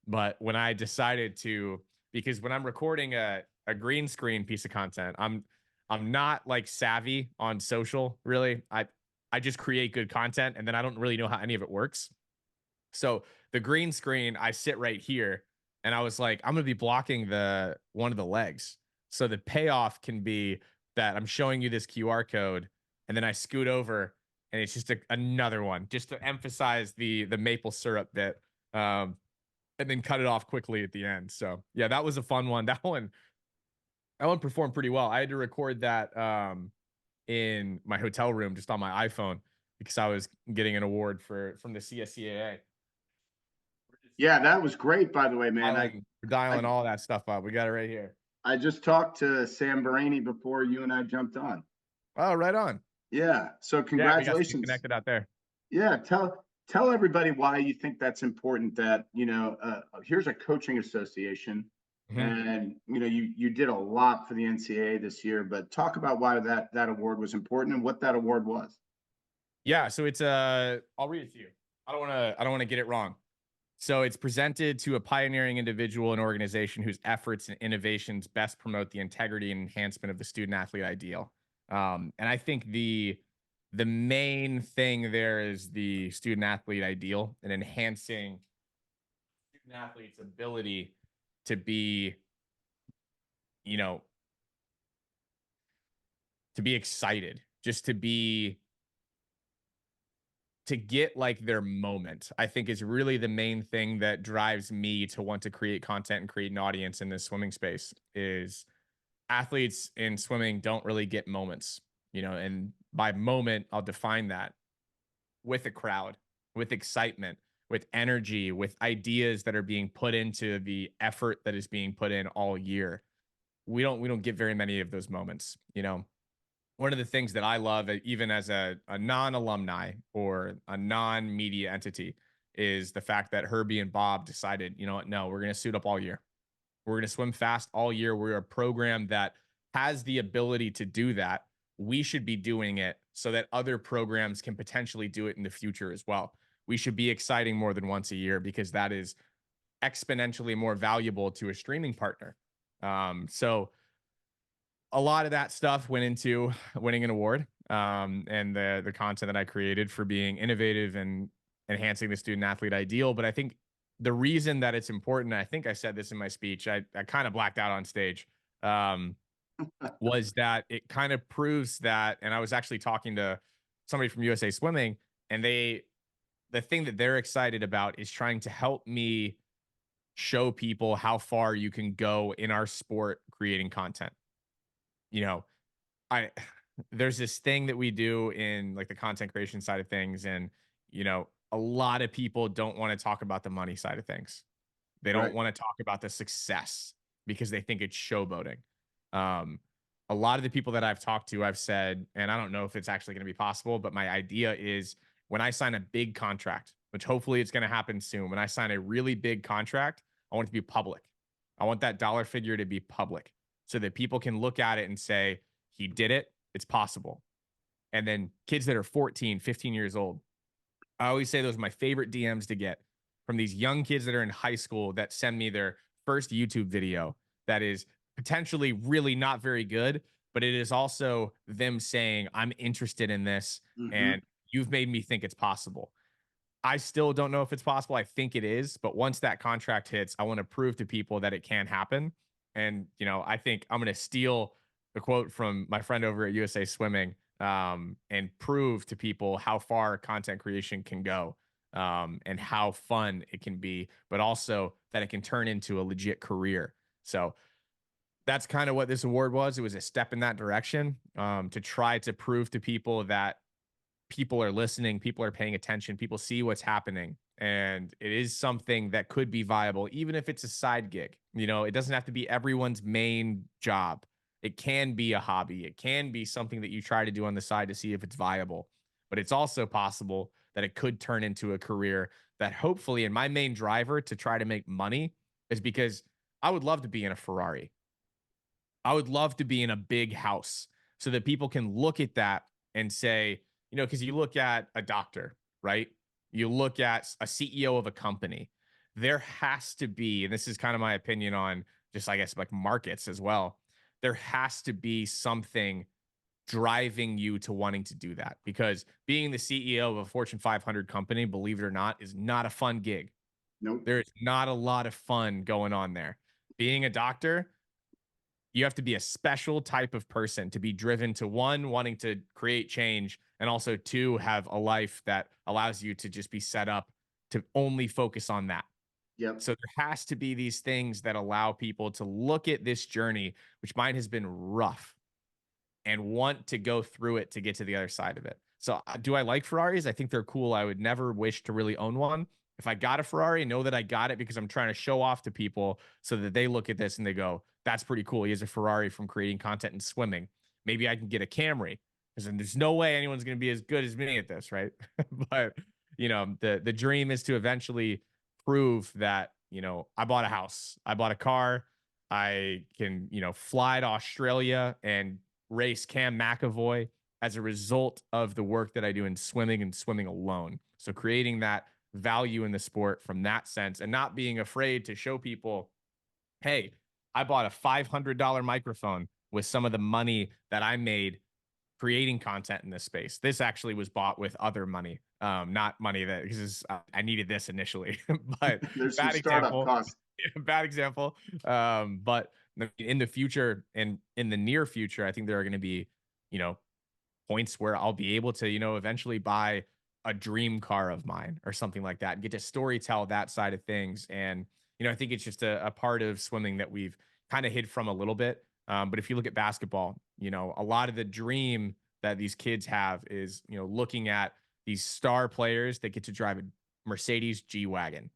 But when I decided to, because when I'm recording a green screen piece of content, I'm not like savvy on social really. I just create good content and then I don't really know how any of it works. So the green screen, I sit right here, and I was like, I'm gonna be blocking the one of the legs. So the payoff can be that I'm showing you this QR code, and then I scoot over, and it's just another one, just to emphasize the maple syrup bit, and then cut it off quickly at the end. So yeah, that was a fun one. That one performed pretty well. I had to record that in my hotel room just on my iPhone because I was getting an award from the CSCAA. Yeah, that was great, by the way, man. Dialing all that stuff up. We got it right here. I just talked to Sam Baraney before you and I jumped on. Oh, right on. Yeah. So Yeah, we got to stay congratulations. connected out there. Yeah. Tell everybody why you think that's important that, here's a coaching association Mhm. and, you did a lot for the NCAA this year, but talk about why that award was important and what that award was. Yeah, so it's I'll read it to you. I don't want to get it wrong. So it's presented to a pioneering individual and organization whose efforts and innovations best promote the integrity and enhancement of the student athlete ideal. And I think the main thing there is the student athlete ideal and enhancing student athlete's ability to be, you know, to be excited, just to get like their moment. I think is really the main thing that drives me to want to create content and create an audience in this swimming space is athletes in swimming don't really get moments, and by moment, I'll define that with a crowd, with excitement, with energy, with ideas that are being put into the effort that is being put in all year. We don't get very many of those moments. One of the things that I love, even as a non-alumni or a non-media entity, is the fact that Herbie and Bob decided, you know what, no, we're going to suit up all year. We're going to swim fast all year. We're a program that has the ability to do that. We should be doing it so that other programs can potentially do it in the future as well. We should be exciting more than once a year because that is exponentially more valuable to a streaming partner. So a lot of that stuff went into winning an award, and the content that I created for being innovative and enhancing the student athlete ideal. But I think the reason that it's important, I think I said this in my speech, I kind of blacked out on stage, um, was that it kind of proves that. And I was actually talking to somebody from USA Swimming, and the thing that they're excited about is trying to help me show people how far you can go in our sport creating content. You know, I there's this thing that we do in like the content creation side of things, and a lot of people don't want to talk about the money side of things. They don't Right. want to talk about the success because they think it's showboating. Um, a lot of the people that I've talked to, I've said, and I don't know if it's actually going to be possible, but my idea is when I sign a big contract, which hopefully it's going to happen soon, when I sign a really big contract, I want it to be public. I want that dollar figure to be public so that people can look at it and say, he did it. It's possible. And then kids that are 14, 15 years old, I always say those are my favorite DMs to get from these young kids that are in high school that send me their first YouTube video that is potentially really not very good, but it is also them saying, I'm interested in this Hmm. and you've made me think it's possible. I still don't know if it's possible. I think it is, but once that contract hits, I want to prove to people that it can happen. And I think I'm going to steal the quote from my friend over at USA Swimming, and prove to people how far content creation can go, and how fun it can be, but also that it can turn into a legit career. So that's kind of what this award was. It was a step in that direction, to try to prove to people that people are listening, people are paying attention, people see what's happening. And it is something that could be viable, even if it's a side gig. It doesn't have to be everyone's main job. It can be a hobby, it can be something that you try to do on the side to see if it's viable. But it's also possible that it could turn into a career that hopefully, and my main driver to try to make money is because I would love to be in a Ferrari. I would love to be in a big house so that people can look at that and say, because you look at a doctor, right? You look at a CEO of a company. There has to be, and this is kind of my opinion on just, I guess, like markets as well. There has to be something driving you to wanting to do that because being the CEO of a Fortune 500 company, believe it or not, is not a fun gig. Nope. There's not a lot of fun going on there. Being a doctor, you have to be a special type of person to be driven to one, wanting to create change, and also two, have a life that allows you to just be set up to only focus on that. Yep. So there has to be these things that allow people to look at this journey, which mine has been rough, and want to go through it to get to the other side of it. So, do I like Ferraris? I think they're cool. I would never wish to really own one. If I got a Ferrari, know that I got it because I'm trying to show off to people so that they look at this and they go, that's pretty cool. He has a Ferrari from creating content and swimming. Maybe I can get a Camry because there's no way anyone's going to be as good as me at this, right? But the dream is to eventually prove that I bought a house, I bought a car, I can fly to Australia and race Cam McAvoy as a result of the work that I do in swimming and swimming alone. So creating that value in the sport from that sense and not being afraid to show people, hey, I bought a $500 microphone with some of the money that I made creating content in this space. This actually was bought with other money, not money that because I needed this initially, but There's some bad startup example. costs. Bad example. But in the future and in the near future, I think there are going to be, you know, points where I'll be able to, eventually buy a dream car of mine or something like that and get to story tell that side of things. And, I think it's just a part of swimming that we've kind of hid from a little bit. But if you look at basketball, a lot of the dream that these kids have is, looking at these star players that get to drive a Mercedes G Wagon.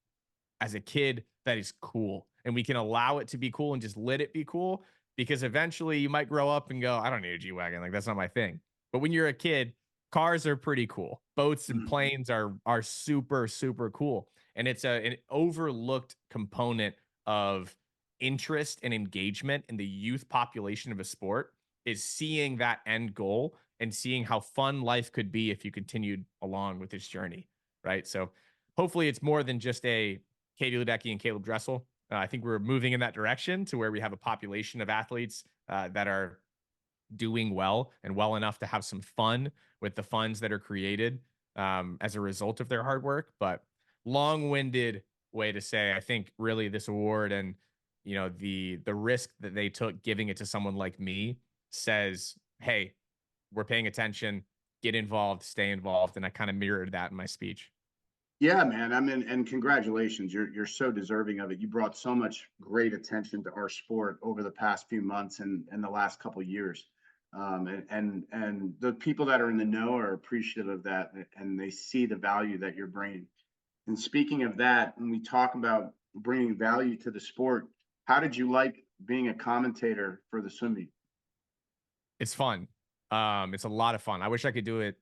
As a kid, that is cool. And we can allow it to be cool and just let it be cool because eventually you might grow up and go, I don't need a G Wagon. Like, that's not my thing. But when you're a kid, cars are pretty cool. Boats and Mhm. planes are super, super cool. And it's an overlooked component of interest and engagement in the youth population of a sport is seeing that end goal and seeing how fun life could be if you continued along with this journey. Right. So hopefully it's more than just a Katie Ledecky and Caleb Dressel. I think we're moving in that direction to where we have a population of athletes that are doing well and well enough to have some fun with the funds that are created as a result of their hard work. But long-winded way to say, I think really this award and the risk that they took giving it to someone like me says, hey, we're paying attention, get involved, stay involved, and I kind of mirrored that in my speech. Yeah, man. I mean, and congratulations. You're so deserving of it. You brought so much great attention to our sport over the past few months and the last couple of years. And the people that are in the know are appreciative of that, and they see the value that you're bringing. And speaking of that, when we talk about bringing value to the sport, how did you like being a commentator for the swimming? It's fun. It's a lot of fun. I wish I could do it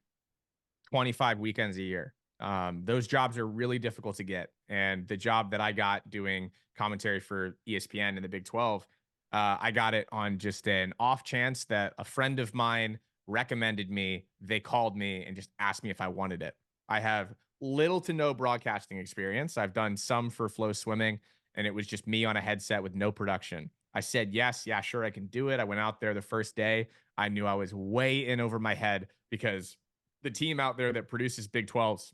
25 weekends a year. Those jobs are really difficult to get. And the job that I got doing commentary for ESPN in the Big 12, I got it on just an off chance that a friend of mine recommended me. They called me and just asked me if I wanted it. I have little to no broadcasting experience. I've done some for Flow Swimming, and it was just me on a headset with no production. I said, yes, yeah, sure, I can do it. I went out there the first day. I knew I was way in over my head because the team out there that produces Big 12s,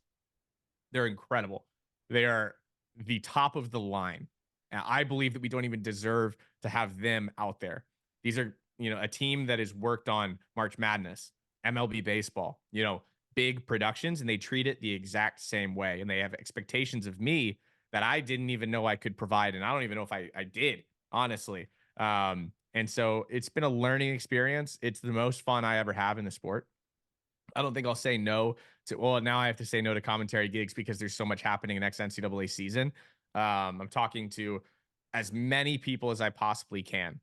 they're incredible. They are the top of the line. And I believe that we don't even deserve to have them out there. These are, a team that has worked on March Madness, MLB baseball, big productions, and they treat it the exact same way. And they have expectations of me that I didn't even know I could provide. And I don't even know if I did, honestly. And so it's been a learning experience. It's the most fun I ever have in the sport. I don't think I'll say no to. Well, now I have to say no to commentary gigs because there's so much happening in next NCAA season. I'm talking to as many people as I possibly can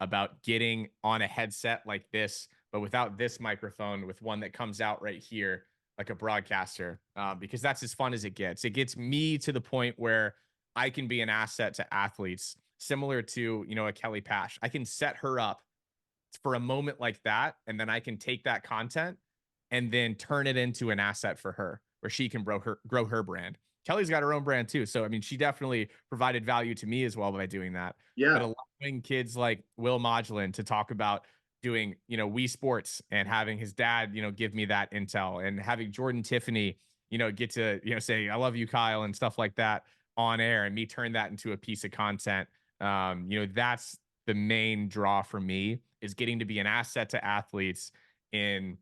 about getting on a headset like this, but without this microphone, with one that comes out right here like a broadcaster, because that's as fun as it gets. It gets me to the point where I can be an asset to athletes, similar to a Kelly Pash. I can set her up for a moment like that, and then I can take that content and then turn it into an asset for her where she can grow her brand. Kelly's got her own brand too. So, I mean, she definitely provided value to me as well by doing that. But Yeah. allowing kids like Will Modulin to talk about doing, Wii Sports and having his dad, give me that intel, and having Jordan Tiffany, get to, say, I love you, Kyle, and stuff like that on air, and me turn that into a piece of content. That's the main draw for me, is getting to be an asset to athletes in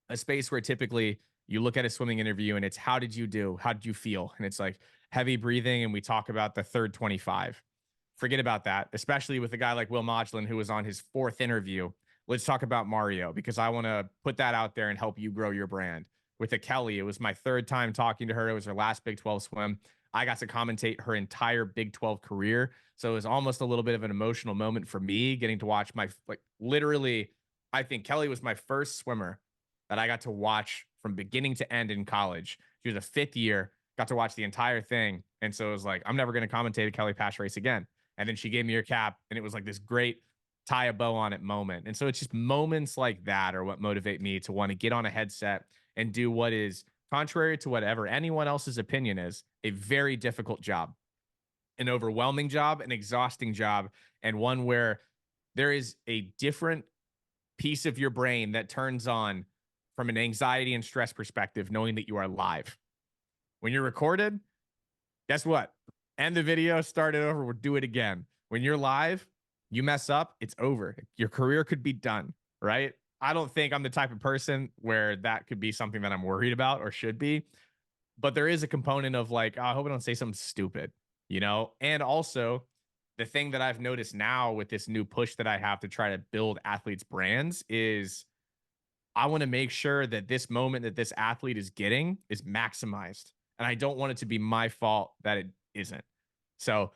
a space where typically you look at a swimming interview and it's, how did you do? How did you feel? And it's like heavy breathing. And we talk about the third 25. Forget about that, especially with a guy like Will Modulin, who was on his fourth interview. Let's talk about Mario, because I want to put that out there and help you grow your brand. With a Kelly, it was my third time talking to her. It was her last Big 12 swim. I got to commentate her entire Big 12 career. So it was almost a little bit of an emotional moment for me getting to watch literally, I think Kelly was my first swimmer that I got to watch from beginning to end in college. She was a fifth year, got to watch the entire thing. And so it was like, I'm never going to commentate a Kelly Pash race again. And then she gave me her cap, and it was like this great tie a bow on it moment. And so it's just moments like that are what motivate me to want to get on a headset and do what is, contrary to whatever anyone else's opinion is, a very difficult job, an overwhelming job, an exhausting job, and one where there is a different piece of your brain that turns on from an anxiety and stress perspective, knowing that you are live. When you're recorded, guess what? End the video, start it over, we'll do it again. When you're live, you mess up, it's over. Your career could be done, right? I don't think I'm the type of person where that could be something that I'm worried about or should be. But there is a component of like, oh, I hope I don't say something stupid, you know? And also, the thing that I've noticed now with this new push that I have to try to build athletes' brands is I want to make sure that this moment that this athlete is getting is maximized. And I don't want it to be my fault that it isn't. So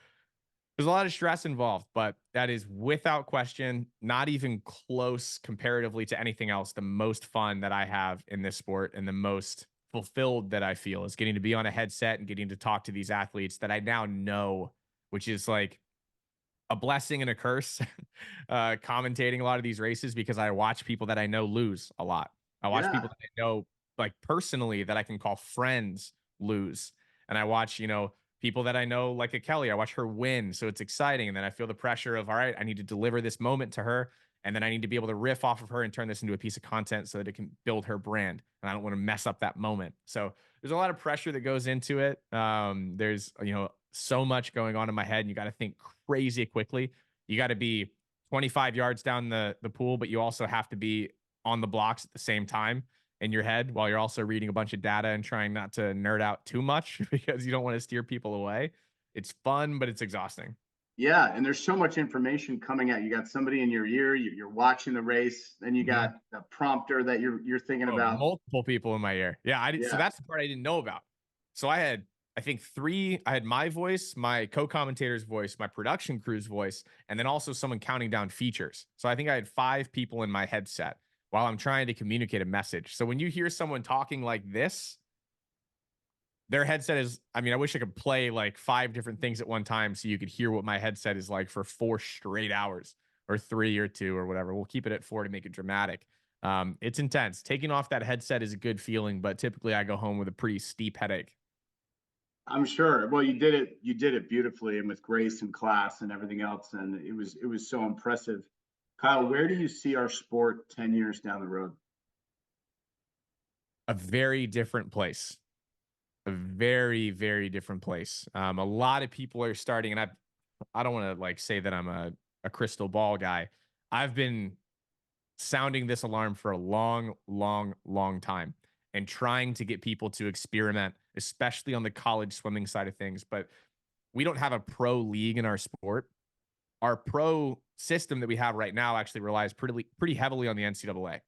there's a lot of stress involved, but that is without question, not even close comparatively to anything else. The most fun that I have in this sport and the most fulfilled that I feel is getting to be on a headset and getting to talk to these athletes that I now know, which is like a blessing and a curse, commentating a lot of these races because I watch people that I know lose a lot. I watch Yeah. people that I know like personally that I can call friends lose. And I watch, you know, people that I know like a Kelly, I watch her win. So it's exciting. And then I feel the pressure of, all right, I need to deliver this moment to her. And then I need to be able to riff off of her and turn this into a piece of content so that it can build her brand. And I don't want to mess up that moment. So there's a lot of pressure that goes into it. There's, you know, so much going on in my head and you got to think crazy quickly. You got to be 25 yards down the pool, but you also have to be on the blocks at the same time in your head while you're also reading a bunch of data and trying not to nerd out too much because you don't want to steer people away. It's fun, but it's exhausting. Yeah, and there's so much information coming out. You got somebody in your ear, you're watching the race, then you Mhm. got a prompter that you're thinking Oh, about. multiple people in my ear. Yeah, I did. So Yeah. that's the part I didn't know about. So I had, I think three. I had my voice, my co-commentator's voice, my production crew's voice, and then also someone counting down features. So I think I had five people in my headset while I'm trying to communicate a message. So when you hear someone talking like this, their headset is. I mean, I wish I could play like five different things at one time so you could hear what my headset is like for 4 straight hours or 3 or 2 or whatever. We'll keep it at 4 to make it dramatic. It's intense. Taking off that headset is a good feeling, but typically I go home with a pretty steep headache. I'm sure. Well, you did it beautifully and with grace and class and everything else. And it was so impressive. Kyle, where do you see our sport 10 years down the road? A very different place. A very, very different place. A lot of people are starting, and I don't want to like say that I'm a crystal ball guy. I've been sounding this alarm for a long, long, long time and trying to get people to experiment, especially on the college swimming side of things. But we don't have a pro league in our sport. Our pro system that we have right now actually relies pretty heavily on the NCAA.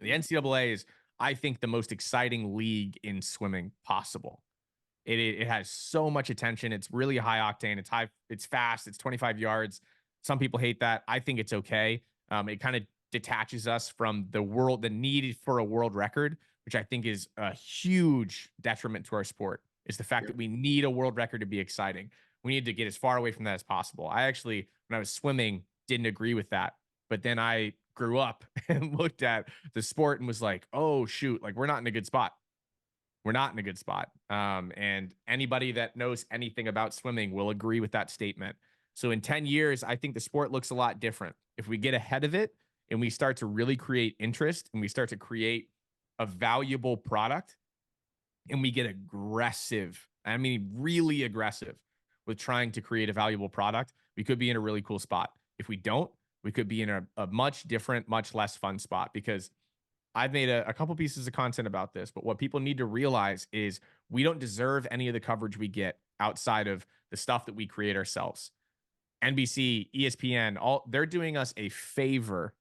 The NCAA is, I think, the most exciting league in swimming possible. It has so much attention. It's really high octane. It's high. It's fast. It's 25 yards. Some people hate that. I think it's okay. It kind of detaches us from the need for a world record, which I think is a huge detriment to our sport. Is the fact Yeah. that we need a world record to be exciting. We need to get as far away from that as possible. I actually, when I was swimming, didn't agree with that, but then I grew up and looked at the sport and was like, oh shoot, like we're not in a good spot. We're not in a good spot. And anybody that knows anything about swimming will agree with that statement. So in 10 years, I think the sport looks a lot different. If we get ahead of it and we start to really create interest and we start to create a valuable product and we get aggressive, I mean, really aggressive with trying to create a valuable product, we could be in a really cool spot. If we don't, we could be in a much different, much less fun spot because I've made a couple pieces of content about this, but what people need to realize is we don't deserve any of the coverage we get outside of the stuff that we create ourselves. NBC, ESPN, all they're doing us a favor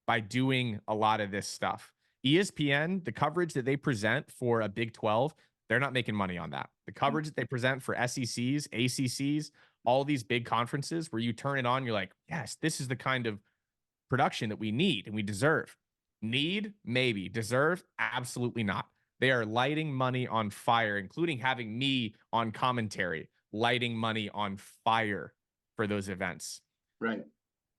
by doing a lot of this stuff. ESPN, the coverage that they present for a Big 12, they're not making money on that. The coverage that they present for SECs, ACCs, all these big conferences where you turn it on, you're like, yes, this is the kind of production that we need and we deserve. Need, maybe. Deserve, absolutely not. They are lighting money on fire, including having me on commentary, lighting money on fire for those events. Right.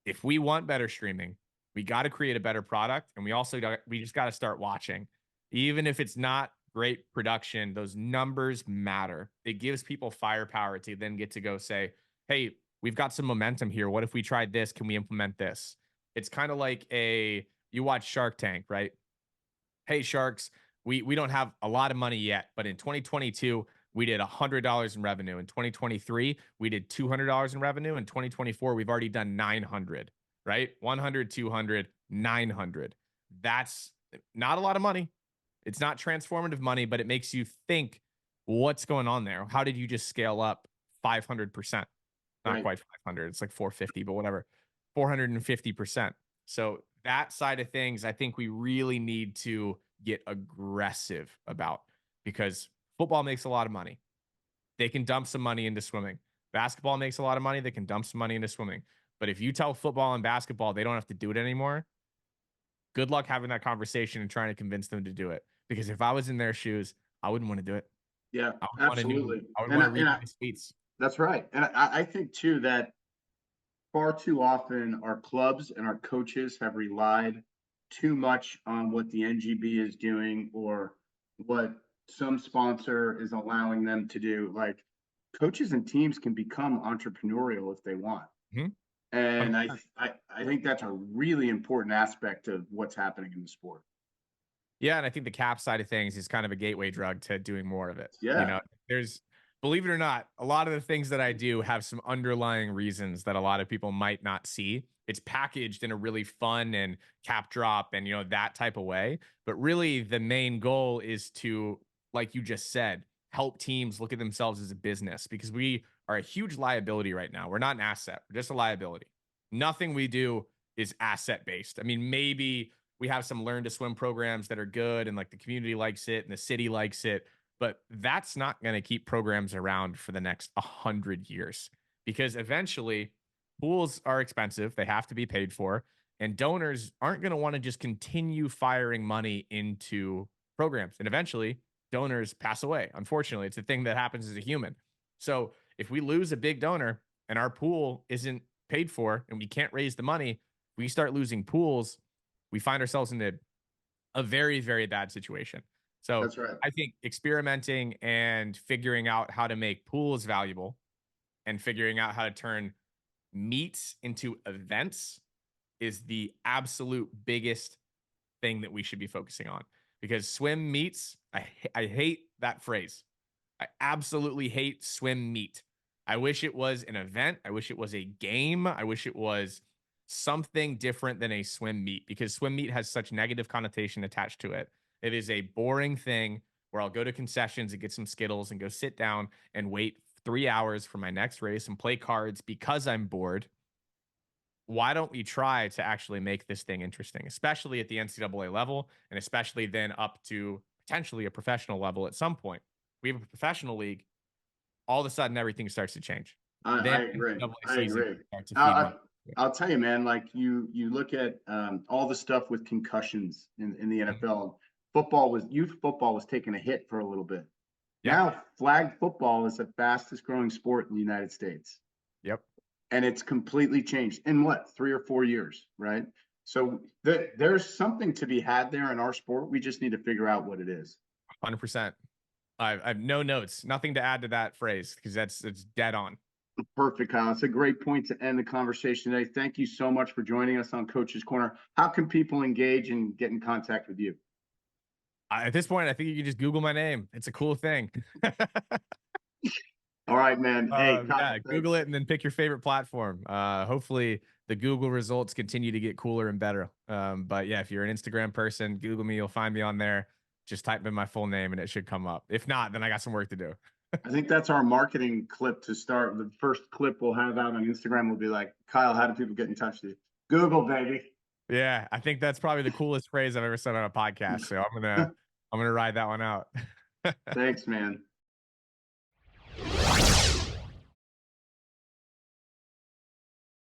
If we want better streaming, we got to create a better product, and we just got to start watching. Even if it's not great production, those numbers matter. It gives people firepower to then get to go say, "Hey, we've got some momentum here. What if we tried this? Can we implement this?" It's kind of like you watch Shark Tank, right? Hey, sharks, we don't have a lot of money yet, but in 2022 we did $100 in revenue. In 2023 we did $200 in revenue. In 2024 we've already done 900, right? 100, 200, 900. That's not a lot of money. It's not transformative money, but it makes you think, what's going on there? How did you just scale up 500%? Not Right. quite 500. It's like 450, but whatever. 450%. So that side of things, I think we really need to get aggressive about, because football makes a lot of money. They can dump some money into swimming. Basketball makes a lot of money. They can dump some money into swimming. But if you tell football and basketball they don't have to do it anymore, good luck having that conversation and trying to convince them to do it. Because if I was in their shoes, I wouldn't want to do it. Yeah, I would want to absolutely. I would And want I, to read and I, these tweets. that's right. And I think too that far too often our clubs and our coaches have relied too much on what the NGB is doing or what some sponsor is allowing them to do. Like coaches and teams can become entrepreneurial if they want. Mhm. And 100%. I think that's a really important aspect of what's happening in the sport. Yeah, and I think the cap side of things is kind of a gateway drug to doing more of it. You Yeah. know, there's, believe it or not, a lot of the things that I do have some underlying reasons that a lot of people might not see. It's packaged in a really fun and cap drop and that type of way, but really the main goal is to, like you just said, help teams look at themselves as a business, because we are a huge liability right now. We're not an asset, we're just a liability. Nothing we do is asset based. I mean, maybe we have some learn to swim programs that are good and like the community likes it and the city likes it, but that's not going to keep programs around for the next 100 years, because eventually pools are expensive. They have to be paid for, and donors aren't going to want to just continue firing money into programs. And eventually donors pass away. Unfortunately, it's a thing that happens as a human. So if we lose a big donor and our pool isn't paid for and we can't raise the money, we start losing pools, we find ourselves in a very, very bad situation. So That's right. I think experimenting and figuring out how to make pools valuable and figuring out how to turn meets into events is the absolute biggest thing that we should be focusing on, because swim meets, I hate that phrase. I absolutely hate swim meet. I wish it was an event. I wish it was a game. I wish it was something different than a swim meet, because swim meet has such negative connotation attached to it. It is a boring thing where I'll go to concessions and get some Skittles and go sit down and wait 3 hours for my next race and play cards because I'm bored. Why don't we try to actually make this thing interesting, especially at the NCAA level, and especially then up to potentially a professional level at some point? We have a professional league. All of a sudden, everything starts to change. I Then agree. NCAA I season agree. starts to I, feed I, money. I'll tell you, man, like you look at all the stuff with concussions in the Mhm. NFL. Youth football was taking a hit for a little bit. Yeah. Now flag football is the fastest growing sport in the United States. Yep. And it's completely changed in what, 3 or 4 years, right? So there's something to be had there in our sport. We just need to figure out what it is. 100%. I've no notes, nothing to add to that phrase, because it's dead on. Perfect, Kyle. It's a great point to end the conversation today. Thank you so much for joining us on Coach's Corner. How can people engage and get in contact with you? At this point, I think you can just Google my name. It's a cool thing. All right, man. Hey, Yeah, Kyle, Google it and then pick your favorite platform. Hopefully the Google results continue to get cooler and better. But yeah, if you're an Instagram person, Google me, you'll find me on there. Just type in my full name and it should come up. If not, then I got some work to do. I think that's our marketing clip to start. The first clip we'll have out on Instagram will be like, Kyle, how do people get in touch with you? Google, baby. Yeah, I think that's probably the coolest phrase I've ever said on a podcast. So I'm gonna ride that one out. Thanks, man.